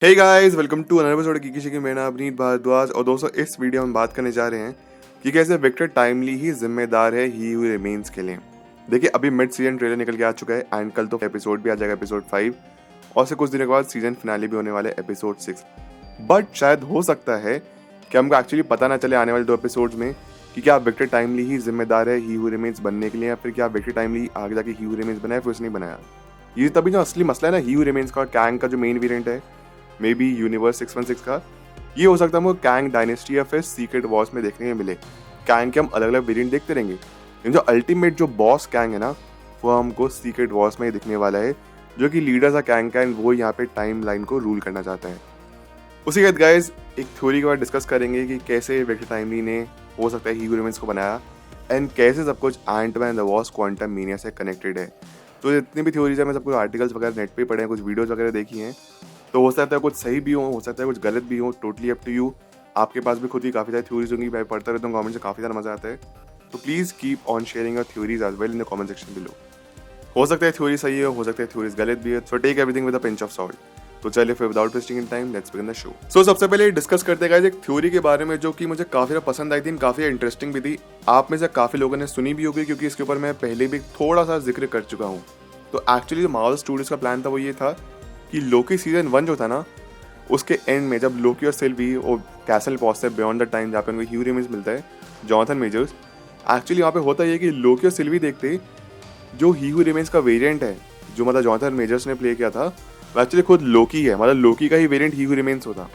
Hey guys, welcome to another episode की किसी की। मैं नाम अवनीत भारद्वाज और दोस्तों इस वीडियो में बात करने जा रहे हैं कि कैसे विक्टर टाइमली ही जिम्मेदार है ही हू रिमेन्स के लिए। देखिए, अभी मिड सीजन ट्रेलर निकल के आ चुका है एंड कल तो एपिसोड भी आ जाएगा, एपिसोड 5, और से कुछ दिनों के बाद सीजन फिनाले भी होने वाले एपिसोड 6। बट शायद हो सकता है कि हमको एक्चुअली पता ना चले आने वाले 2 एपिसोड्स में कि क्या विक्टर टाइमली ही जिम्मेदार है ही हू रिमेन्स बनने के लिए, या फिर क्या विक्टर टाइमली आगे जाके ही हू रिमेन्स बनाया फिर उसने नहीं बनाया। ये तभी जो असली मसला है ना ही हू रिमेन्स का, कैंग का जो मेन वेरिएंट है मे बी यूनिवर्स 616 का, ये हो सकता है हमको कैंग डायनेस्टी या फिर सीक्रेट वॉर्स में देखने को मिले। कैंग के हम अलग अलग वेरिएंट देखते रहेंगे, लेकिन जो अल्टीमेट जो बॉस कैंग है ना, वो हमको सीक्रेट वॉर्स में ही दिखने वाला है, जो कि लीडर था कैंग का, वो यहाँ पे टाइम लाइन को रूल करना चाहता है। उसी के बाद गाइज एक थ्योरी के बाद डिस्कस करेंगे कि कैसे विक्टर टाइमली ने हो सकता है हीरो रिमेन्स को बनाया एंड कैसे सब कुछ एंटमैन द वॉर्स क्वांटम मीनिया से कनेक्टेड है। तो जितनी भी थ्योरीज है, मैं सब कुछ आर्टिकल्स वगैरह नेट पे पढ़े हैं, कुछ वीडियोज वगैरह देखी हैं, तो हो सकता है कुछ सही भी हो सकता है कुछ गलत भी हो, टोटली अप टू यू। आपके पास भी खुद ही काफ़ी सारी थ्योरीज होंगी, मैं पढ़ता रहता हूँ कमेंट से, काफ़ी ज़्यादा मजा आता है। तो please keep on sharing your theories as well in the comment section below. हो सकता है थ्योरी सही हो सकता है थ्योरीज गलत भी है, so take everything with a pinch of salt. तो चलिए फिर without wasting in time let's begin the show. So सबसे पहले डिस्कस करते हैं गाइस एक थ्योरी के बारे में जो कि मुझे काफ़ी ज़्यादा पसंद आई थी, काफ़ी इंटरेस्टिंग भी थी। आप में से काफ़ी लोगों ने सुनी भी होगी क्योंकि इसके ऊपर मैं पहले भी थोड़ा सा जिक्र कर चुका हूँ। तो एक्चुअली जो मार्वल स्टूडियोज का प्लान था वो ये था कि लोकी सीजन 1 जो था ना, उसके एंड में जब लोकी और सिल्वी वो कैसल पहुंचते हैं बियॉन्ड द टाइम, जहाँ पे उनको ह्यू रिमेन्स मिलता है, जॉनथन मेजर्स, एक्चुअली वहाँ पे होता है कि लोकी और सिल्वी देखते जो ह्यू रिमेन्स का वेरिएंट है, जो मतलब जॉनथन मेजर्स ने प्ले किया था, वो एक्चुअली खुद लोकी है। मतलब लोकी का ही वेरिएंट ह्यू रिमेन्स होता,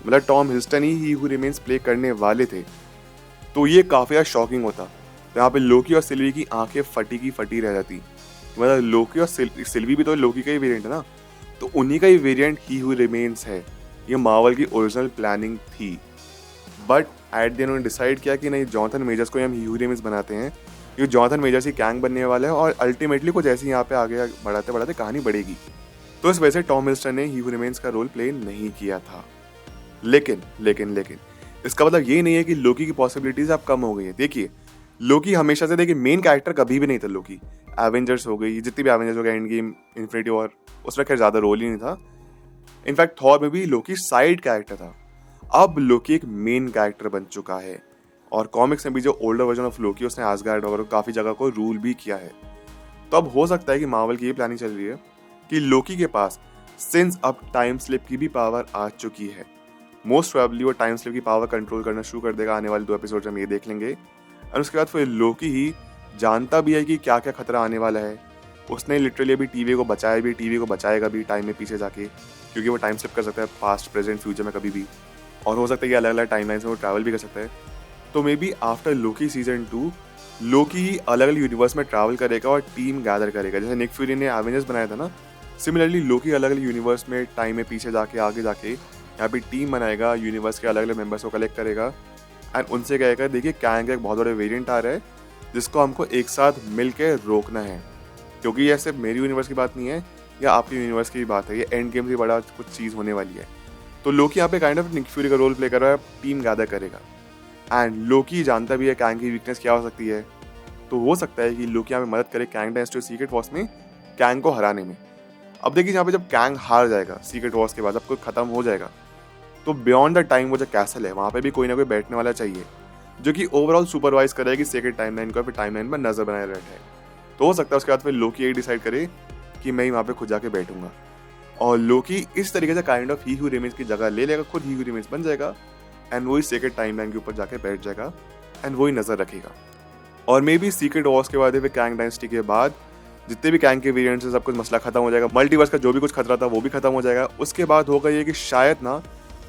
मतलब टॉम हिडलस्टन ही ह्यू रिमेन्स प्ले करने वाले थे। तो ये काफ़ी ज़्यादा शॉकिंग होता। तो यहाँ पे लोकी और सिल्वी की आंखें फटी की फटी रह जाती। मतलब लोकी और सिल्वी भी तो लोकी का ही वेरिएंट है ना, तो उन्हीं का ही वेरिएंट ही हू रिमेन्स है। ये मार्वल की ओरिजिनल प्लानिंग थी, बट एट द एंड उन्होंने डिसाइड किया कि नहीं, जॉनथन मेजर्स को हम ही हू रिमेन्स बनाते हैं, क्योंकि जॉनथन मेजर्स ही कैंग बनने वाला है और अल्टीमेटली कुछ ऐसे यहाँ पे आगे बढ़ाते बढ़ाते कहानी बढ़ेगी। तो इस वजह से टॉम हिडलस्टन ने ही हू रिमेन्स का रोल प्ले नहीं किया था। लेकिन लेकिन लेकिन इसका मतलब ये नहीं है कि लोकी की पॉसिबिलिटीज अब कम हो गई है। देखिए, लोकी हमेशा से, देखिए, मेन कैरेक्टर कभी भी नहीं था लोकी। एवेंजर्स हो गई, जितनी भी एवेंजर्स हो गए, एंड गेम, इन्फिनिटी वॉर, उसमें खैर ज़्यादा रोल ही नहीं था। इनफैक्ट थॉर में भी लोकी साइड कैरेक्टर था। अब लोकी एक मेन कैरेक्टर बन चुका है, और कॉमिक्स में भी जो ओल्डर वर्जन ऑफ लोकी, उसने आसगार्ड और काफ़ी जगह को रूल भी किया है। तो अब हो सकता है कि मार्वल की ये प्लानिंग चल रही है कि लोकी के पास सिंस अब टाइम स्लिप की भी पावर आ चुकी है। मोस्ट प्रोबेबली वो टाइम स्लिप की पावर कंट्रोल करना शुरू कर देगा आने वाले 2 एपिसोड हम ये देख लेंगे। और उसके बाद फिर लोकी ही जानता भी है कि क्या क्या खतरा आने वाला है। उसने लिटरली अभी टीवी को बचाया भी, टीवी को बचाएगा भी टाइम में पीछे जाके, क्योंकि वो टाइम स्लिप कर सकता है पास्ट, प्रेजेंट, फ्यूचर में कभी भी, और हो सकता है कि अलग अलग टाइम लाइन्स में वो ट्रैवल भी कर सकता है। तो may be after Loki season 2 लोकी ही अलग अलग यूनिवर्स में ट्रैवल करेगा और टीम गैदर करेगा, जैसे निक फ्यूरी ने एवेंजर्स बनाया था ना। सिमिलरली लोकी अलग अलग यूनिवर्स में टाइम में पीछे जाके आगे जाके यहाँ पे टीम बनाएगा, यूनिवर्स के अलग अलग मेंबर्स को कलेक्ट करेगा एंड उनसे कहेगा, देखिए कैंग का एक बहुत बड़ा वेरिएंट आ रहा है जिसको हमको एक साथ मिल के रोकना है, क्योंकि ये सिर्फ मेरी यूनिवर्स की बात नहीं है या आपकी यूनिवर्स की भी बात है, ये एंड गेम से बड़ा कुछ चीज़ होने वाली है। तो लोकी यहाँ पे काइंड ऑफ निक फ्यूरी का रोल प्ले कर रहा है, टीम गैदर करेगा एंड लोकी जानता भी है कैंग की वीकनेस क्या हो सकती है। तो हो सकता है कि लोकी यहाँ पे मदद करे कैंग डायनेस्टी सीक्रेट वॉर्स में कैंग को हराने में। अब देखिए, यहाँ पे जब कैंग हार जाएगा सीक्रेट वॉर्स के बाद, जब कोई खत्म हो जाएगा, तो बियॉन्ड द टाइम वो जो कैसल है वहाँ पे भी कोई ना कोई बैठने वाला चाहिए, जो कि ओवरऑल सुपरवाइज करेगा कि सेक्रेट टाइमलाइन को फिर टाइमलाइन पर नजर बनाए बैठे। तो हो सकता है उसके बाद फिर लोकी यही डिसाइड करे कि मैं ही वहाँ पे खुद जाके बैठूंगा, और लोकी इस तरीके से kind of he who remains की जगह ले लेगा, खुद ही हू रिमेन्स बन जाएगा एंड वही सेक्रेट टाइमलाइन के ऊपर जाके बैठ जाएगा एंड वही नजर रखेगा। और मे बी सीक्रेट वॉर्स के बाद फिर कैंग डायनेस्टी के बाद जितने भी कैंग के वेरिएंट्स हैं सब कुछ मसला खत्म हो जाएगा, मल्टीवर्स का जो भी कुछ खतरा था वो भी खत्म हो जाएगा। उसके बाद होगा ये कि शायद ना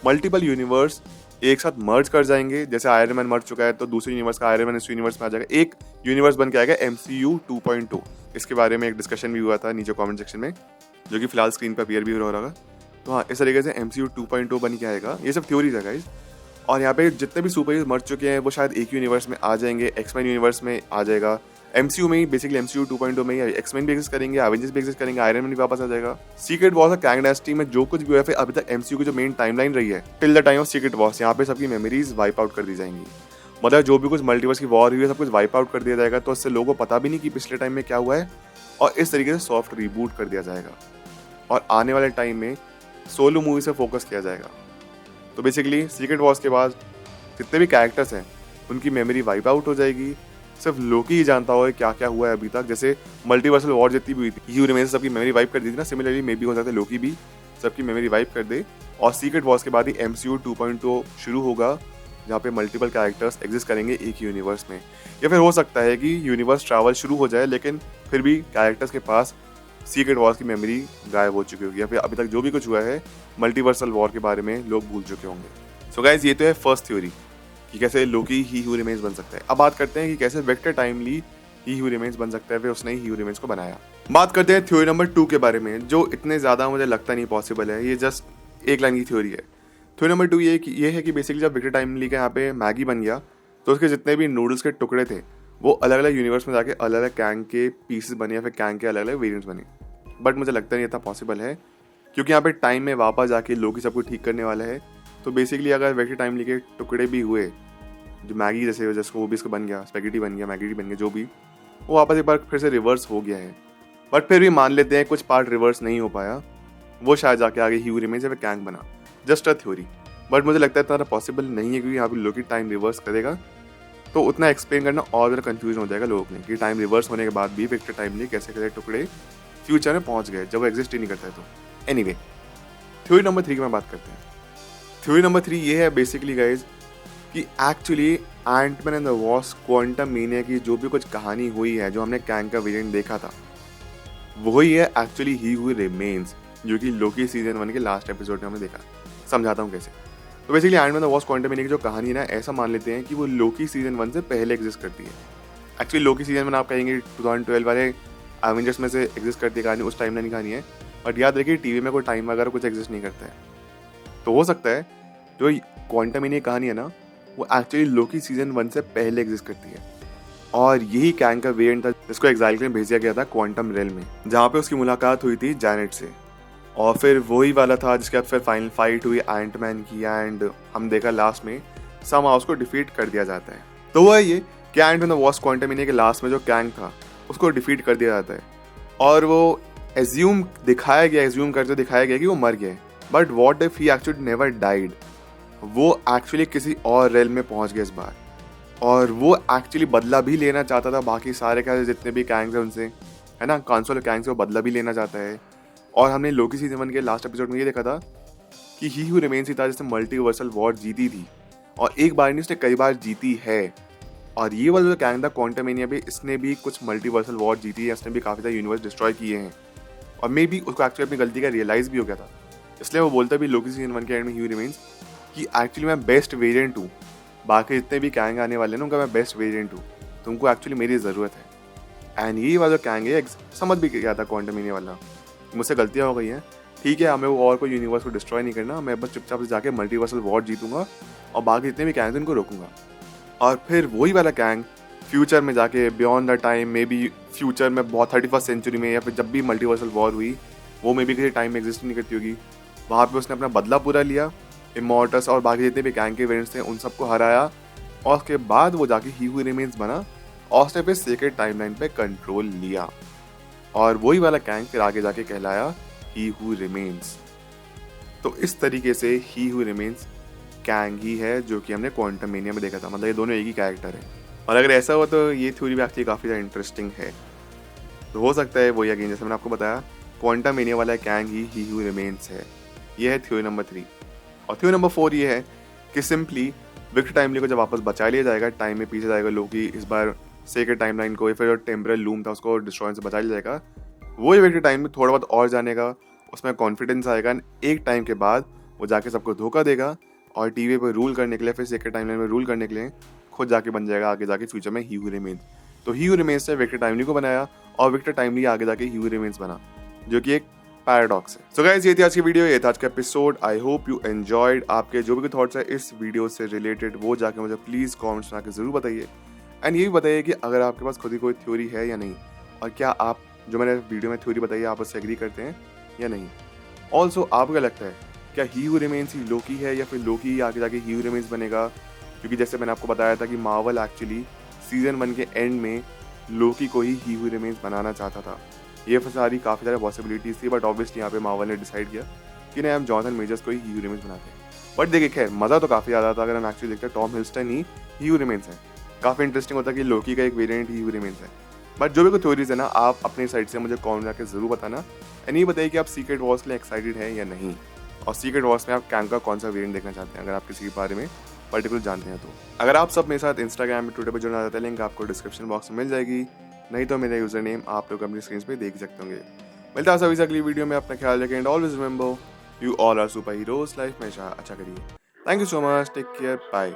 मल्टीपल यूनिवर्स एक साथ मर्ज कर जाएंगे, जैसे आयरन मैन मर चुका है तो दूसरे यूनिवर्स का आयरन मैन इस यूनिवर्स में आ जाएगा, एक यूनिवर्स बन के आएगा MCU 2.2। इसके बारे में एक डिस्कशन भी हुआ था नीचे कमेंट सेक्शन में, जो कि फिलहाल स्क्रीन पर अपीयर भी हो रहा होगा। तो हाँ, इस तरीके से MCU 2.2 बन के आएगा। ये सब थ्योरीज है गाइस। और यहाँ पे जितने भी सुपर हीरोज मर चुके हैं वो शायद एक यूनिवर्स में आ जाएंगे, एक्समैन यूनिवर्स में आ जाएगा, MCU में ही, बेसिकली MCU 2.2 में ही एक्समैन भी एग्जिस्ट करेंगे, एवेंजर्स भी एग्जिस्ट करेंगे, आयरन मैन भी वापस आ जाएगा। सीक्रेट वॉर्स और कैंग डायनेस्टी में जो कुछ भी हुआ है फिर अभी तक MCU की जो मेन टाइमलाइन रही है till the time of secret Wars, यहाँ पे सबकी मेमोरीज वाइप आउट कर दी जाएंगी। मतलब जो भी कुछ मल्टीवर्स की वॉर हुई है सब कुछ वाइप आउट कर दिया जाएगा, तो इससे लोगों को पता भी नहीं कि पिछले टाइम में क्या हुआ है, और इस तरीके से सॉफ्ट रिबूट कर दिया जाएगा। और आने वाले टाइम में सोलो मूवी से फोकस किया जाएगा। तो बेसिकली सीक्रेट वॉर्स के बाद जितने भी कैरेक्टर्स हैं उनकी मेमोरी वाइप आउट हो जाएगी। सिर्फ लोकी ही जानता होगा क्या क्या हुआ है अभी तक। जैसे मल्टीवर्सल वॉर जितनी भी हुई थी, ही रिमेन्स सबकी मेमोरी वाइप कर दी थी ना, सिमिलरली मे भी हो सकता है लोकी भी सबकी मेमोरी वाइप कर दे। और सीक्रेट वॉर्स के बाद ही MCU 2.0 शुरू होगा, जहाँ पे मल्टीपल कैरेक्टर्स एग्जिस्ट करेंगे एक यूनिवर्स में। या फिर हो सकता है कि यूनिवर्स ट्रैवल शुरू हो जाए लेकिन फिर भी कैरेक्टर्स के पास सीक्रेट वॉर्स की मेमोरी गायब हो चुकी होगी, या फिर अभी तक जो भी कुछ हुआ है मल्टीवर्सल वॉर के बारे में लोग भूल चुके होंगे। सो गाइज, ये तो है फर्स्ट थ्योरी कि कैसे लोकी ही हू रिमेन्स बन सकता है। अब बात करते हैं कि कैसे वेक्टर टाइमली ही हू रिमेन्स बन सकता है, फिर उसने ही हू रिमेन्स को बनाया। बात करते हैं थ्योरी नंबर 2 के बारे में, जो इतने ज़्यादा मुझे लगता नहीं पॉसिबल है। ये जस्ट एक लाइन की थ्योरी है। थ्योरी नंबर 2 ये है कि बेसिकली जब विक्टर टाइमली के यहाँ पे मैगी बन गया तो उसके जितने भी नूडल्स के टुकड़े थे वो अलग अलग यूनिवर्स में जाके अलग अलग कैंग के पीसेस बने या फिर कैंग के अलग अलग वेरिएंट्स बने। बट मुझे लगता नहीं इतना पॉसिबल है, क्योंकि यहाँ पे टाइम में वापस जाके लोकी सब कुछ ठीक करने वाला है। तो बेसिकली अगर विक्टर टाइमली के टुकड़े भी हुए, जो मैगी जैसे जिसको वो भी इसका बन गया, स्पैगेटी बन गया, मैगी बन गया, जो भी, वो वापस एक बार फिर से रिवर्स हो गया है। बट फिर भी मान लेते हैं कुछ पार्ट रिवर्स नहीं हो पाया, वो शायद जाके आगे ही रिमेन्स या फिर कैंग बना। जस्ट अ थ्योरी, बट मुझे लगता है इतना पॉसिबल नहीं है, क्योंकि यहाँ पे लोकी टाइम रिवर्स करेगा तो उतना एक्सप्लेन करना और ज़्यादा कंफ्यूजन हो जाएगा लोगों के लिए कि टाइम रिवर्स होने के बाद भी विक्टर टाइमली कैसे कैसे टुकड़े फ्यूचर में पहुंच गए जब वो एग्जिस्ट ही नहीं करता है। तो एनीवे, थ्योरी नंबर 3 की मैं बात करते हैं। थ्योरी नंबर 3 ये है बेसिकली गाइज कि actually Antman and the Wasp Quantumania की जो भी कुछ कहानी हुई है, जो हमने कैंग का वेरिएंट देखा था, वही है एक्चुअली ही हू रिमेन्स, जो कि लोकी सीजन 1 के लास्ट एपिसोड में हमने देखा। समझाता हूँ कैसे। तो basically Antman the Wasp Quantumania की जो कहानी है ना, ऐसा मान लेते हैं कि वो लोकी सीजन 1 से पहले एग्जिस्ट करती है। एक्चुअली लोकी सीजन 1 आप कहेंगे 2012 वाले एवेंजर्स में से एग्जिस्ट करती है कहानी, उस टाइम लाइन की कहानी है। बट याद रखिए टीवी में कोई टाइम वगैरह कुछ एग्जिस्ट नहीं करता है। तो हो सकता है जो क्वांटम मीनिया कहानी है ना, वो एक्चुअली लोकी सीजन 1 से पहले एग्जिस्ट करती है। और यही कैंग का वेरिएंट था जिसको एक्साइल में भेजा गया था क्वांटम रेल में, जहाँ पे उसकी मुलाकात हुई थी जैनेट से। और फिर वही वाला था जिसके बाद फिर फाइनल फाइट हुई एंटमैन की, एंड हम देखा लास्ट में समहाउ उसको डिफीट कर दिया जाता है। तो वो है ये कि Antman the Wasp Quantumania के लास्ट में जो कैंग था उसको डिफीट कर दिया जाता है, और वो एज्यूम करते दिखाया गया कि वो मर गया। But what if he actually never died, वो एक्चुअली किसी और रेल में पहुंच गया इस बार, और वो एक्चुअली बदला भी लेना चाहता था बाकी सारे का जितने भी कैंग्स हैं उनसे, है ना, कांसोल कैंग से वो बदला भी लेना चाहता है। और हमने लोकी सीजन 1 के लास्ट एपिसोड में ये देखा था कि ही हू रिमेन्स ही था जिसने मल्टीवर्सल वॉर जीती थी, और एक बार नहीं उसने कई बार जीती है। और ये वाला जो कैंग था क्वांटम मीनिया भी, इसने भी कुछ मल्टीवर्सल वॉर जीती है, इसने भी काफ़ी सारे यूनिवर्स डिस्ट्रॉय किए हैं, और मे बी उसको एक्चुअली अपनी गलती का रियलाइज़ भी हो गया था। इसलिए वो बोलता भी लोकी सीजन 1 के एंड में ही रिमेन्स कि एक्चुअली मैं बेस्ट वेरिएंट हूँ, बाकी जितने भी कैंग आने वाले हैं ना उनका मैं बेस्ट वेरिएंट हूँ, तुमको एक्चुअली मेरी ज़रूरत है। एंड यही वाला कैंग है समझ भी गया था क्वांटम मीनिया वाला, मुझसे गलतियाँ हो गई हैं, ठीक है, हमें वो और कोई यूनिवर्स को डिस्ट्रॉय नहीं करना, मैं बस चुपचाप से जाके मल्टीवर्सल वॉर जीतूंगा और बाकी जितने भी कैंग हैं उनको रोकूंगा। और फिर वही वाला कैंग फ्यूचर में जाके beyond the time, may be future में बहुत 31st सेंचुरी में, या फिर जब भी मल्टीवर्सल वॉर हुई वो मे बी किसी टाइम में एग्जिस्ट नहीं करती होगी, वहाँ पे उसने अपना बदला पूरा लिया, इमॉर्टस और बाकी जितने भी कैंग के वेरिएंट्स थे उन सबको हराया, और उसके बाद वो जाके ही हू रिमेन्स बना और उसने फिर सीक्रेट टाइमलाइन पे कंट्रोल लिया, और वही वाला कैंग फिर आगे जाके कहलाया ही हू रिमेन्स। तो इस तरीके से ही हू रिमेन्स कैंग ही है जो कि हमने क्वांटम मीनिया में देखा था, मतलब ये दोनों एक ही कैरेक्टर है। और अगर ऐसा हुआ तो ये थ्योरी भी एक्चुअली काफ़ी ज़्यादा इंटरेस्टिंग है। तो हो सकता है वही अगेन जैसे मैंने आपको बताया क्वांटम मीनिया वाला कैंग ही हू रिमेन्स है। ये है थ्योरी नंबर 3। और थ्योरी नंबर 4 ये है कि सिंपली विक्टर टाइमली को जब वापस बचा लिया जाएगा, टाइम में पीछे जाएगा लोकी, इस बार सीक्रेट टाइमलाइन को या फिर जो टेम्परल लूम था उसको डिस्ट्रॉय से बचा लिया जाएगा, वही विक्टर टाइम में थोड़ा बहुत और जाने का उसमें कॉन्फिडेंस आएगा, एक टाइम के बाद वो जाके सबको धोखा देगा और टीवी पर रूल करने के लिए, फिर सीक्रेट टाइमलाइन में रूल करने के लिए खुद जाके बन जाएगा आगे जाके फ्यूचर में ही हू रिमेन्स। तो ही हू रिमेन्स ने विक्टर टाइमली को बनाया और विक्टर टाइमली आगे जाके ही हू रिमेन्स बना, जो कि एक पैराडॉक्स है। सो गाइस, ये थी आज की वीडियो, ये था आज का episode. I hope you enjoyed. आपके जो भी थॉट्स है इस वीडियो से रिलेटेड वो जाके मुझे प्लीज़ कमेंट्स में आके ज़रूर बताइए। एंड ये भी बताइए कि अगर आपके पास खुद ही कोई थ्योरी है या नहीं, और क्या आप जो मैंने वीडियो में थ्योरी बताई है आप उससे एग्री करते हैं या नहीं। ऑल्सो आपको क्या लगता है, क्या ही हू रिमेन्स ही लोकी है या फिर लोकी ही आगे जाके ही हू रिमेन्स बनेगा? क्योंकि जैसे मैंने आपको बताया था कि मार्वल एक्चुअली सीजन 1 के एंड में लोकी को ही हू रिमेन्स बनाना चाहता था। ये सारी काफ़ी सारी पॉसिबिलिटीज़ थी, बट ऑब्वियसली यहाँ पे मार्वल ने डिसाइड किया कि नहीं हम जॉनथन मेजर्स को ही हीरो रिमेन्स बनाते हैं। बट देखिए खैर मज़ा तो काफ़ी ज़्यादा था अगर हम एक्चुअली देखते हैं टॉम हिडलस्टन ही हीरो रिमेन्स है। काफ़ी इंटरेस्टिंग होता है कि लोकी का एक वेरिएंट हीरो रिमेन्स है। बट जो भी कोई थ्योरीज है ना आप अपनी साइड से मुझे कॉमेंट करके ज़रूर बताना एंड ये बताइए कि आप सीक्रेट वॉर्स के लिए एक्साइटेड हैं या नहीं, और सीक्रेट वॉर्स में आप कैंग का कौन सा वेरिएंट देखना चाहते हैं अगर आप किसी के बारे में पर्टिकुलर जानते हैं तो। अगर आप सब मेरे साथ इंस्टाग्राम में ट्विटर पर जुड़ना चाहते हैं लिंक आपको डिस्क्रिप्शन बॉक्स में मिल जाएगी, नहीं तो मेरा यूजर नेम आप लोग अपनी स्क्रीन पे देख सकते होंगे। मिलता है सभी से अगली वीडियो में, अपना ख्याल रखें and always remember you all are super heroes, life में अच्छा करिए। Thank you so much, take care, bye.